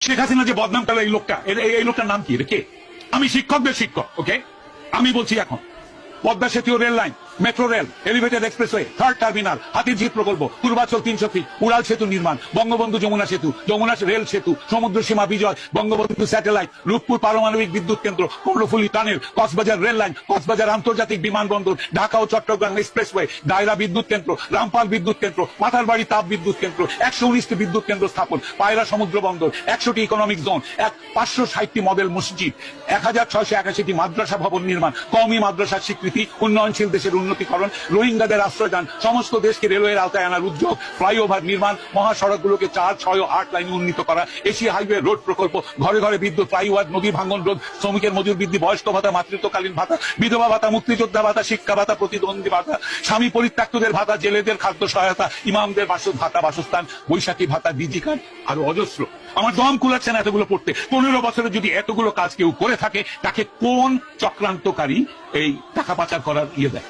শেখ হাসিনা যে বদনাম করলো এই লোকটা, এই লোকটার নাম কি? এটা কে? আমি শিক্ষকদের শিক্ষক, ওকে? আমি বলছি এখন পদ্মা সেতু rail line, metro rail, elevated expressway, third terminal, Hatirjheel প্রকল্প, পূর্বাচল 300 ফিট, উড়াল সেতু নির্মাণ, বঙ্গবন্ধু যমুনা সেতু, যমুনা রেল সেতু, সমুদ্র সীমা বিজয়, বঙ্গবন্ধু স্যাটেলাইট, রূপপুর পারমাণবিক বিদ্যুৎ কেন্দ্র, Karnaphuli tunnel, Cox's Bazar rail line, Cox's Bazar আন্তর্জাতিক বিমানবন্দর, ঢাকা ও চট্টগ্রাম এক্সপ্রেসওয়ে, দায়রা বিদ্যুৎ কেন্দ্র, রামপাল বিদ্যুৎ কেন্দ্র, মাথারবাড়ি তাপ বিদ্যুৎ কেন্দ্র, 119টি বিদ্যুৎ কেন্দ্র স্থাপন, পায়রা সমুদ্র বন্দর, 100টি ইকোনমিক জোন, 560টি মডেল মসজিদ, 1681টি মাদ্রাসা ভবন নির্মাণ, কওমি মাদ্রাসার স্বীকৃতি, উন্নয়নশীল দেশের উন্নতিকরণ, রোহিঙ্গাদের আশ্রয়দান, সমস্ত দেশকে রেলওয়ের আওতায় আনার উদ্যোগ, ফ্লাইওভার নির্মাণ, মহাসড়কগুলোকে 4, 6 ও 8 লাইনে উন্নীত করা, এশিয়া হাইওয়ে রোড প্রকল্প, ঘরে ঘরে বিদ্যুৎ, ফ্লাইওভার, নদী ভাঙন রোধ, শ্রমিকের মজুর বৃদ্ধি, বয়স্ক ভাতা, মাতৃত্বকালীন ভাতা, বিধবা ভাতা, মুক্তিযোদ্ধা ভাতা, শিক্ষা ভাতা, প্রতিদ্বন্দ্বী ভাতা, স্বামী পরিত্যক্তদের ভাতা, জেলেদের খাদ্য সহায়তা, ইমামদের ভাতা, বাসস্থান, বৈশাখী ভাতা, ডিজি কার্ড, আরো অজস্র। আমার দম কুলাচ্ছে না এতগুলো পড়তে। 15 বছরে যদি এতগুলো কাজ কেউ করে থাকে, তাকে কোন চক্রান্তকারী এই টাকা পাচার করার দেয়?